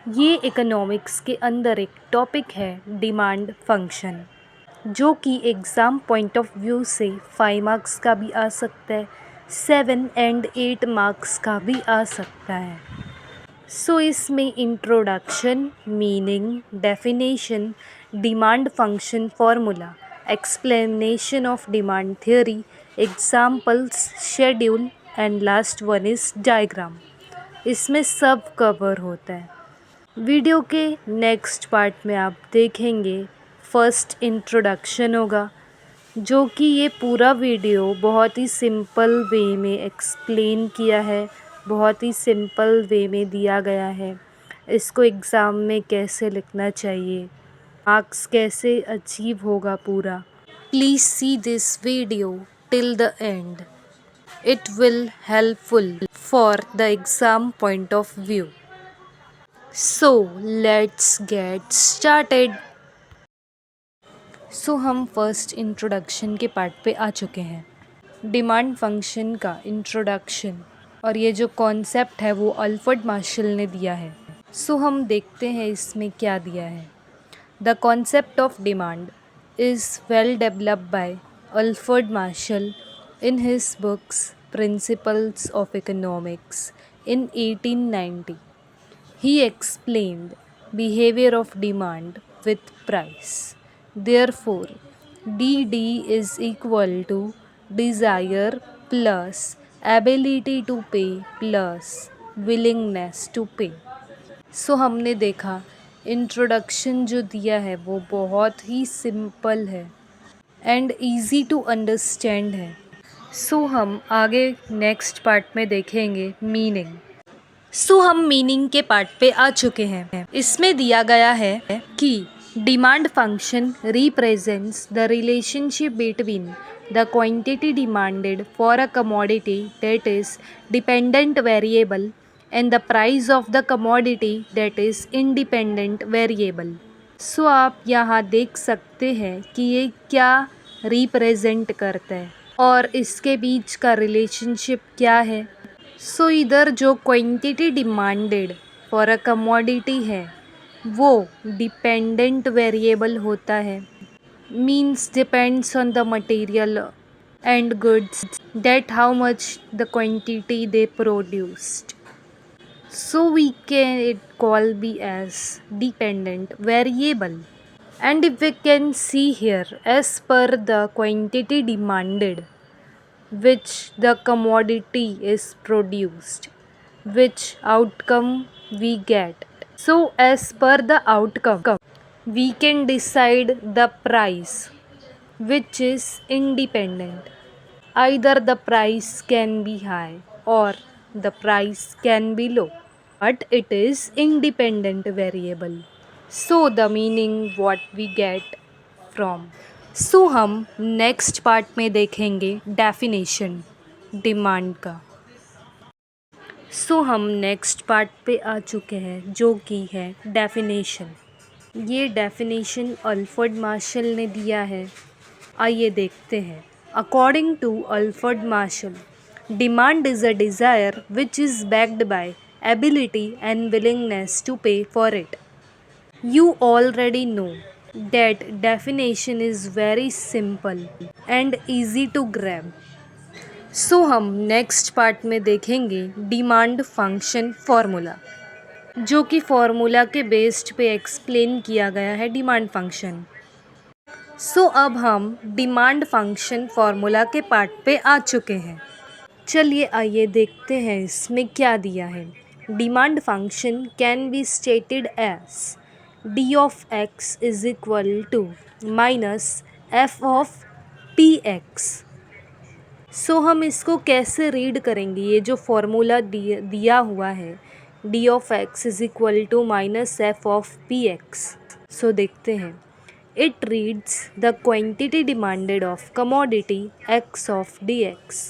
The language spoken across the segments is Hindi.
ये इकोनॉमिक्स के अंदर एक टॉपिक है डिमांड फंक्शन, जो कि एग्ज़ाम पॉइंट ऑफ व्यू से 5 मार्क्स का भी आ सकता है, 7 एंड 8 मार्क्स का भी आ सकता है। सो इसमें introduction, meaning, definition, demand function formula, explanation of demand theory, examples, schedule and last one is diagram. इसमें सब कवर होता है। वीडियो के नेक्स्ट पार्ट में आप देखेंगे फर्स्ट इंट्रोडक्शन होगा, जो कि ये पूरा वीडियो बहुत ही सिंपल वे में एक्सप्लेन किया है, बहुत ही सिंपल वे में दिया गया है। इसको एग्ज़ाम में कैसे लिखना चाहिए, मार्क्स कैसे अचीव होगा पूरा। Please see this video till the end. It will helpful for the exam point of view. So let's get started. हम फर्स्ट इंट्रोडक्शन के पार्ट पे आ चुके हैं। डिमांड फंक्शन का इंट्रोडक्शन और ये जो कॉन्सेप्ट है वो अल्फ्रेड मार्शल ने दिया है। हम देखते हैं इसमें क्या दिया है। The concept of demand is well developed by Alfred Marshall in his books Principles of Economics in 1890. He explained behavior of demand with price. Therefore, DD is equal to desire plus ability to pay plus willingness to pay. हमने देखा इंट्रोडक्शन जो दिया है वो बहुत ही सिंपल है एंड ईज़ी टू अंडरस्टैंड है। हम आगे नेक्स्ट पार्ट में देखेंगे मीनिंग। हम मीनिंग के पार्ट पे आ चुके हैं। इसमें दिया गया है कि demand function represents the relationship between the quantity demanded for a commodity that is dependent variable and the price of the commodity that is independent variable. आप यहाँ देख सकते हैं कि ये क्या रिप्रेजेंट करता है और इसके बीच का रिलेशनशिप क्या है। इधर जो quantity demanded for a commodity है वो डिपेंडेंट वेरिएबल होता है, means depends on the material and goods that how much the quantity they produced. We can it call be as dependent variable. And if we can see here, as per the quantity demanded, which the commodity is produced, which outcome we get. As per the outcome, we can decide the price, which is independent. Either the price can be high or the price can be low, but it is independent variable. The meaning what we get from. हम नेक्स्ट पार्ट में देखेंगे डेफिनेशन डिमांड का। हम नेक्स्ट पार्ट पे आ चुके हैं जो कि है डेफिनेशन। ये डेफिनेशन अल्फ्रेड मार्शल ने दिया है। आइए देखते हैं। According to Alfred Marshall, demand is a desire which is backed by ability and willingness to pay for it. You already know that definition is very simple and easy to grab. हम नेक्स्ट पार्ट में देखेंगे डिमांड फंक्शन फॉर्मूला, जो कि फॉर्मूला के बेस्ड पे एक्सप्लेन किया गया है डिमांड फंक्शन। अब हम डिमांड फंक्शन फॉर्मूला के पार्ट पे आ चुके हैं। चलिए आइए देखते हैं इसमें क्या दिया है। Demand function can be stated as D of X is equal to minus F of P X. हम इसको कैसे रीड करेंगे? ये जो फॉर्मूला दिया हुआ है D of X is equal to minus F of P X. देखते हैं। It reads the quantity demanded of commodity X of D X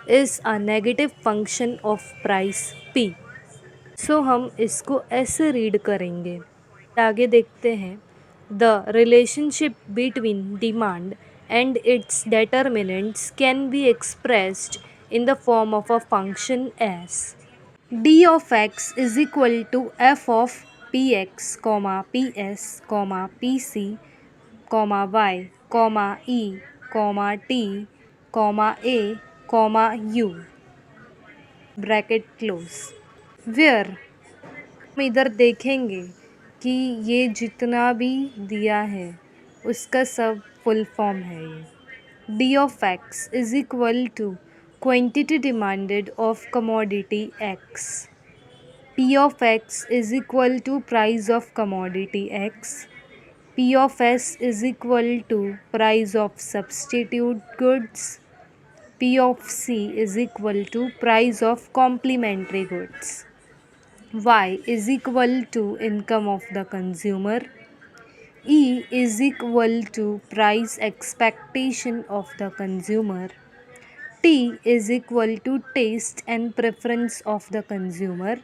is a negative function of price P. हम इसको ऐसे रीड करेंगे। आगे देखते हैं। The relationship between demand and its determinants can be expressed in the form of a function as D of X is equal to F of px, ps, pc, y, e, t, a, u bracket close. Where हम इधर देखेंगे कि ये जितना भी दिया है उसका सब फुल फॉर्म है। ये D of X is equal to quantity demanded of commodity X, P of X is equal to price of commodity X, P of S is equal to price of substitute goods, P of C is equal to price of complementary goods. Y is equal to income of the consumer. E is equal to price expectation of the consumer. T is equal to taste and preference of the consumer.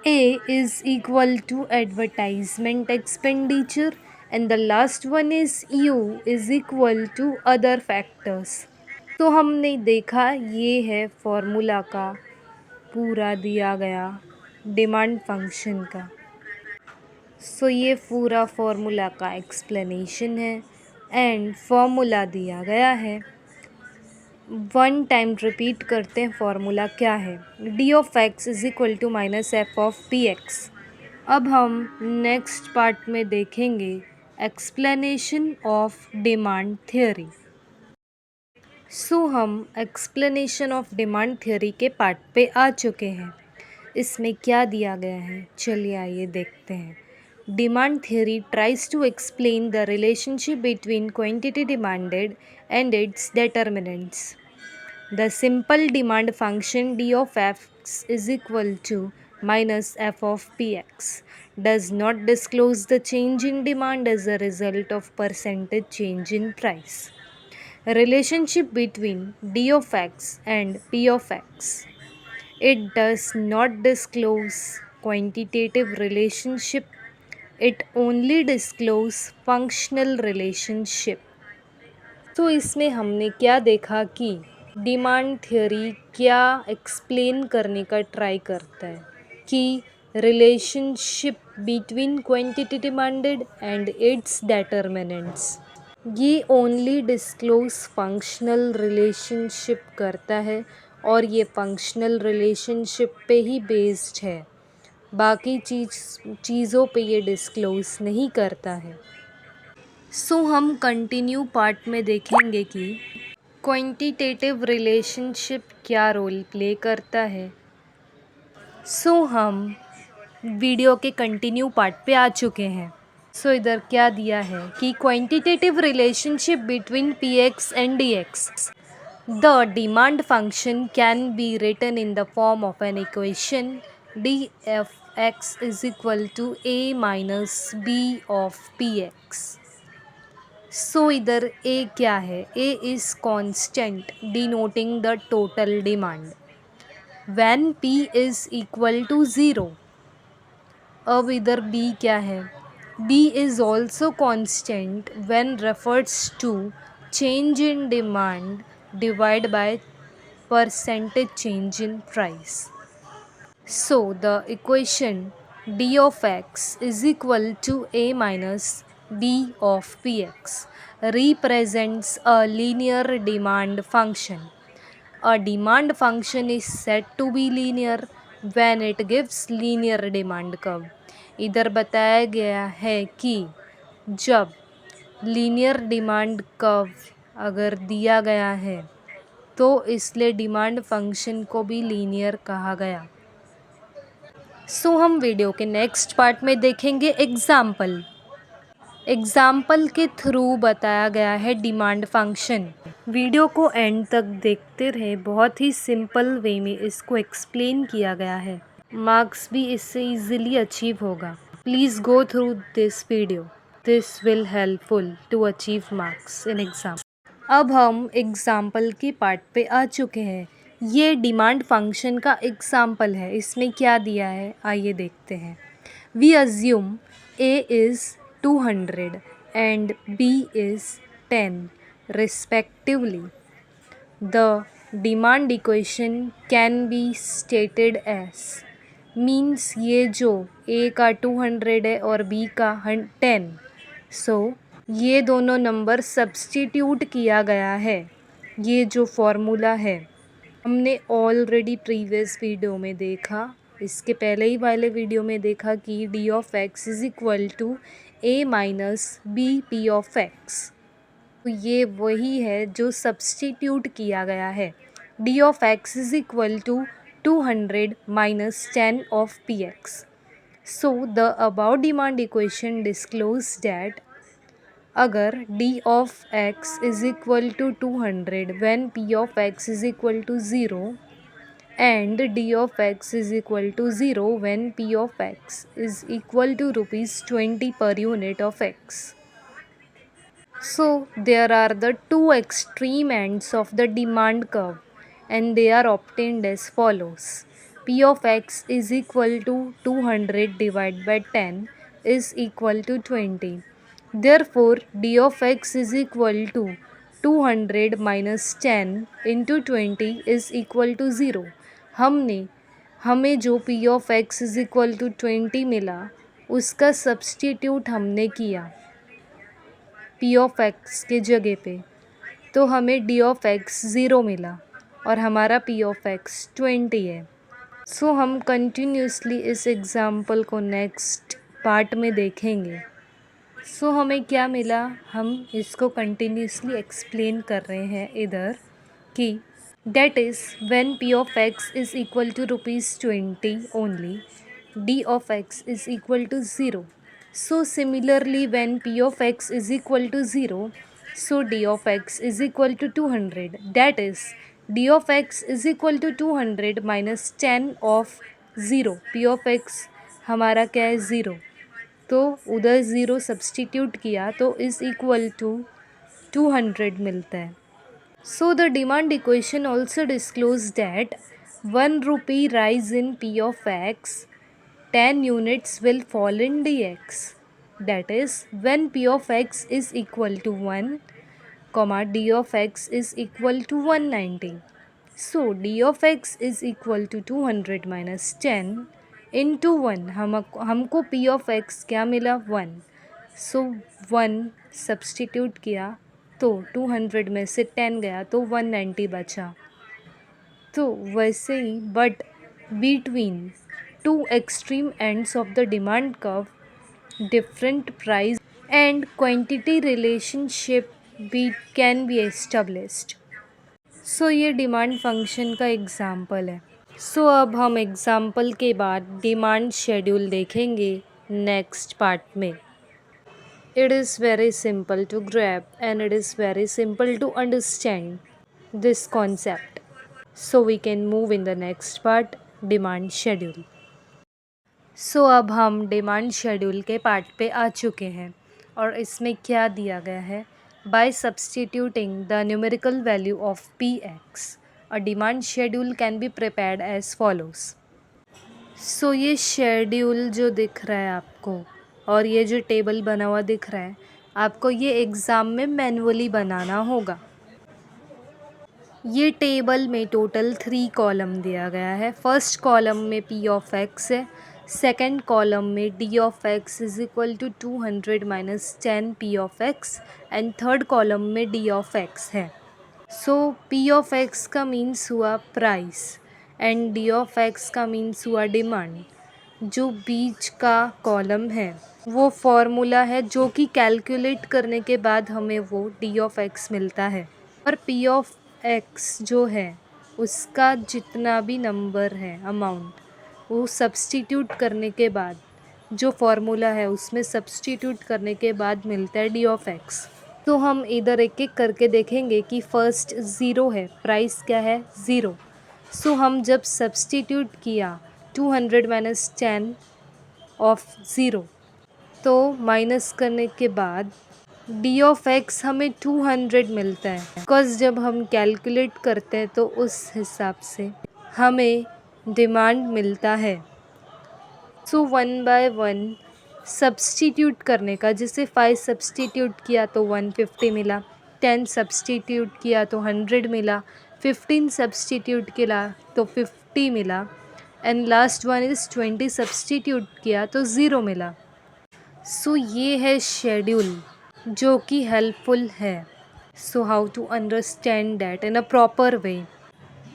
A is equal to advertisement expenditure. And the last one is U is equal to other factors. तो हमने देखा ये है फॉर्मूला का पूरा दिया गया डिमांड फंक्शन का। सो ये पूरा फॉर्मूला का एक्सप्लेनेशन है एंड फॉर्मूला दिया गया है। वन टाइम रिपीट करते हैं फॉर्मूला क्या है। D of X is equal to minus F of P X. अब हम नेक्स्ट पार्ट में देखेंगे एक्सप्लेनेशन ऑफ डिमांड थियोरी। सो हम एक्सप्लेनेशन ऑफ डिमांड थियोरी के पार्ट पे आ चुके हैं। इसमें क्या दिया गया है चलिए आइए देखते हैं। Demand theory tries to explain the relationship between quantity demanded and its determinants. The simple demand function D of X is equal to minus f of px does not disclose the change in demand as a result of percentage change in price. Relationship between d of x and p of x. It does not disclose quantitative relationship. It only disclose functional relationship. तो इसमें हमने क्या देखा कि डिमांड थियोरी क्या एक्सप्लेन करने का ट्राई करता है कि relationship between quantity demanded and its determinants ये ओनली डिस्क्लोज फंक्शनल रिलेशनशिप करता है और ये फंक्शनल रिलेशनशिप पे ही बेस्ड है, बाकी चीज़ों पे ये डिस्क्लोज नहीं करता है। सो हम कंटिन्यू पार्ट में देखेंगे कि क्वांटिटेटिव रिलेशनशिप क्या रोल प्ले करता है। सो हम वीडियो के कंटिन्यू पार्ट पे आ चुके हैं। सो इधर क्या दिया है कि quantitative relationship between P X and D X. The demand function can be written in the form of an equation D F X is equal to A minus B of P X. So इधर ए क्या है, A is constant denoting the total demand when p is equal to 0। अब इधर b क्या है, b is also constant when refers to change in demand divided by percentage change in price। So the equation d of x is equal to a minus b of px represents a linear demand function। A demand function is said to be linear when it gives linear demand curve। इधर बताया गया है कि जब लीनियर डिमांड कर्व अगर दिया गया है तो इसलिए डिमांड फंक्शन को भी लीनियर कहा गया। सो हम वीडियो के नेक्स्ट पार्ट में देखेंगे एग्जाम्पल के थ्रू बताया गया है डिमांड फंक्शन। वीडियो को एंड तक देखते रहे, बहुत ही सिंपल वे में इसको एक्सप्लेन किया गया है, मार्क्स भी इससे इजीली अचीव होगा। Please go through this video, this will helpful to achieve marks in exam. अब हम एग्ज़ाम्पल के पार्ट पे आ चुके हैं। ये डिमांड फंक्शन का एग्ज़ाम्पल है। इसमें क्या दिया है आइए देखते हैं। We assume A is 200 and b is 10 respectively। The demand equation can be stated as means ये जो ए का 200 है और बी का 10, सो ये दोनों नंबर सब्स्टिट्यूट किया गया है। ये जो फॉर्मूला है हमने ऑलरेडी प्रीवियस वीडियो में देखा, इसके पहले ही वाले वीडियो में देखा कि D of X is equal to A minus B P of X. तो ये वही है जो सब्स्टिट्यूट किया गया है। D of X is equal to 200 minus 10 of P X. So the about demand equation disclose that अगर D of X is equal to 200 when P of X is equal to 0 and d of x is equal to 0 when p of x is equal to ₹20 per unit of x. So there are the two extreme ends of the demand curve and they are obtained as follows. P of x is equal to 200 divided by 10 is equal to 20. Therefore d of x is equal to 200 minus 10 into 20 is equal to 0. हमें जो p of x is equal to 20 मिला उसका सब्स्टिट्यूट हमने किया p ऑफ x के जगह पे, तो हमें d ऑफ x 0 मिला और हमारा p ऑफ x 20 है। सो हम कंटिन्यूसली इस एग्ज़ाम्पल को नेक्स्ट पार्ट में देखेंगे। सो हमें क्या मिला, हम इसको कंटिन्यूसली एक्सप्लेन कर रहे हैं इधर कि that is when p of x is equal to ₹20 only, d of x is equal to 0. So similarly when p of x is equal to 0, so d of x is equal to 200. That is d of x is equal to 200 minus 10 of 0. p of x हमारा क्या है 0, तो उधर 0 सब्स्टिट्यूट किया तो इज़ इक्वल टू 200 मिलता है। So the demand equation also discloses that 1 rupee rise in p of x, 10 units will fall in dx. That is when p of x is equal to 1, d of x is equal to 190. So d of x is equal to 200 minus 10 into 1. हमको p of x क्या मिला 1. So 1 सब्स्टिट्यूट किया तो 200 में से 10 गया तो 190 बचा। तो वैसे ही but between two extreme ends of the demand curve different price and quantity relationship भी कैन बी एस्टेब्लिश्ड। सो ये डिमांड फंक्शन का एग्ज़ाम्पल है। सो अब हम एग्ज़ाम्पल के बाद डिमांड शेड्यूल देखेंगे नेक्स्ट पार्ट में। It is very simple to grab and it is very simple to understand this concept. So we can move in the next part, demand schedule. So अब हम डिमांड शेड्यूल के पार्ट पे आ चुके हैं और इसमें क्या दिया गया है, by substituting the numerical value of px, a demand schedule can be prepared as follows. So ये शेड्यूल जो दिख रहा है आपको और ये जो टेबल बना हुआ दिख रहा है आपको, ये एग्ज़ाम में मैनुअली बनाना होगा। ये टेबल में टोटल 3 कॉलम दिया गया है। फर्स्ट कॉलम में p ऑफ x है, सेकंड कॉलम में d of x is equal to 200 minus 10 p of x and third column में d ऑफ x है। सो p ऑफ x का मीन्स हुआ price and d of x का मीन्स हुआ डिमांड। जो बीच का कॉलम है वो फॉर्मूला है जो कि कैलकुलेट करने के बाद हमें वो d ऑफ x मिलता है, और p ऑफ x जो है उसका जितना भी नंबर है अमाउंट वो सब्स्टिट्यूट करने के बाद जो फॉर्मूला है उसमें सब्स्टिट्यूट करने के बाद मिलता है d ऑफ x। तो हम इधर एक एक करके देखेंगे कि फर्स्ट 0 है, प्राइस क्या है 0। सो हम जब सब्स्टिट्यूट किया 200 माइनस 10 ऑफ 0, तो माइनस करने के बाद d ऑफ x हमें 200 मिलता है, बिकॉज जब हम कैलकुलेट करते हैं तो उस हिसाब से हमें डिमांड मिलता है। सो 1 बाय 1 सब्स्टिट्यूट करने का, जैसे 5 सब्स्टिट्यूट किया तो 150 मिला, 10 सब्स्टिट्यूट किया तो 100 मिला, 15 सब्स्टिट्यूट किया तो 50 मिला and last one is 20 substitute किया तो 0 मिला। सो ये है शेड्यूल जो कि हेल्पफुल है। So how to understand that in a proper way?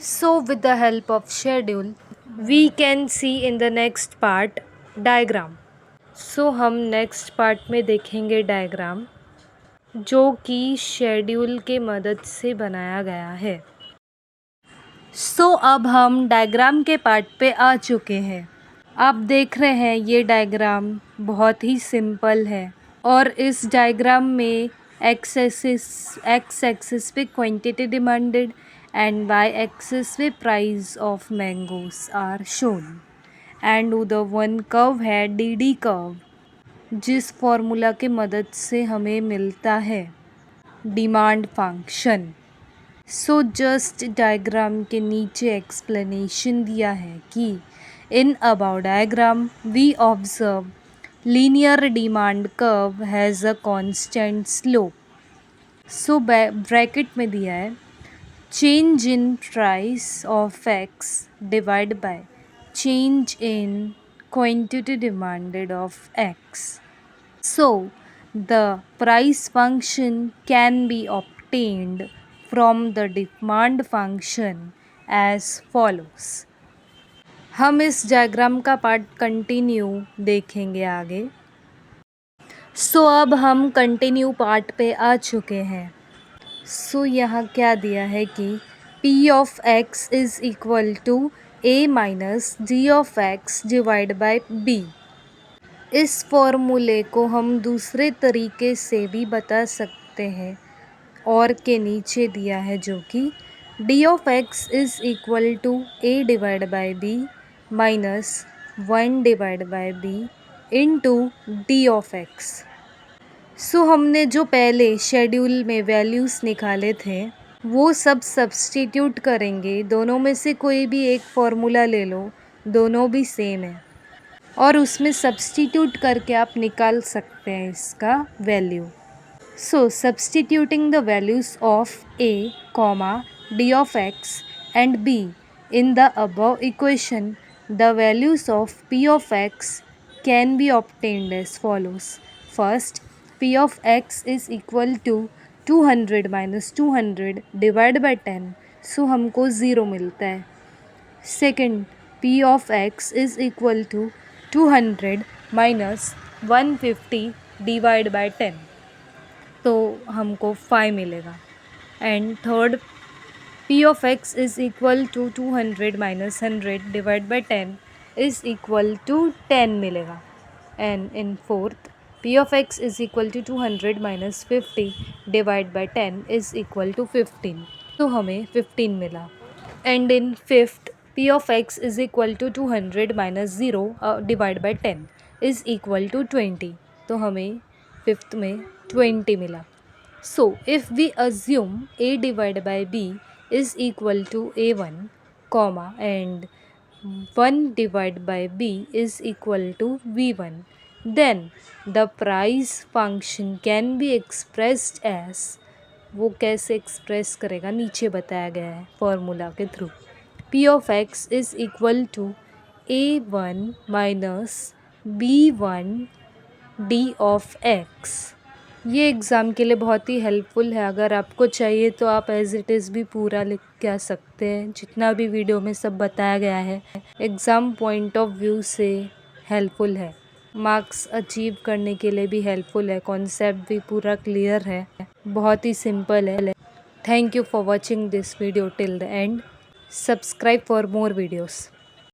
So with the help of schedule we can see in the next part diagram. So हम नेक्स्ट पार्ट में देखेंगे डायग्राम जो कि शेड्यूल के मदद से बनाया गया है। सो अब हम डायग्राम के पार्ट पे आ चुके हैं। आप देख रहे हैं ये डायग्राम बहुत ही सिंपल है और इस डायग्राम में एक्स एक्सिस पे quantity demanded and Y axis पे price of mangoes are shown and उधर वन कर्व है डी कर्व जिस फॉर्मूला के मदद से हमें मिलता है demand function. So just diagram के नीचे एक्सप्लेनेशन दिया है कि in about diagram we observe linear demand curve has a constant slope. So bracket में दिया है change in price of X divide by change in quantity demanded of x. So the price function can B obtained from the demand function as follows। हम इस डायग्राम का पार्ट कंटिन्यू देखेंगे आगे। सो अब हम कंटिन्यू पार्ट पे आ चुके हैं। सो यहाँ क्या दिया है कि P of x is equal to a minus d of x divide by b। इस फॉर्मूले को हम दूसरे तरीके से भी बता सकते हैं और के नीचे दिया है जो कि d of x is equal to a divide by b minus 1 divide by b into d of x। So हमने जो पहले शेड्यूल में वैल्यूज़ निकाले थे वो सब सब्स्टिट्यूट करेंगे। दोनों में से कोई भी एक फॉर्मूला ले लो, दोनों भी सेम है और उसमें सब्स्टिट्यूट करके आप निकाल सकते हैं इसका value. So substituting the values of a, d of x and b in the above equation, the values of p of x can be obtained as follows। First, p of x is equal to 200 minus 200 divided by 10, so हमको 0 मिलता है। Second, p of x is equal to 200 minus 150 divide by 10, तो हमको 5 मिलेगा। And third, p of x is equal to 200 minus 100 divide by 10 is equal to 10 मिलेगा। And in fourth, p of x is equal to 200 minus 50 divide by 10 is equal to 15, तो हमें 15 मिला। And in fifth, p of x is equal to 200 minus 0 divide by 10 is equal to 20, तो हमें फिफ्थ में 20 मिला। So if we assume a divide by b is equal to a1, and 1 divide by b is equal to v1, then the price function can be expressed as, वो कैसे एक्सप्रेस करेगा नीचे बताया गया है फॉर्मूला के through. p of x is equal to a1 minus b1 d of x। ये एग्ज़ाम के लिए बहुत ही हेल्पफुल है। अगर आपको चाहिए तो आप एज इट इज़ भी पूरा लिख के आ सकते हैं। जितना भी वीडियो में सब बताया गया है एग्ज़ाम पॉइंट ऑफ व्यू से हेल्पफुल है, मार्क्स अचीव करने के लिए भी हेल्पफुल है, कॉन्सेप्ट भी पूरा क्लियर है, बहुत ही सिंपल है। Thank you for watching this video till the end. Subscribe for more videos.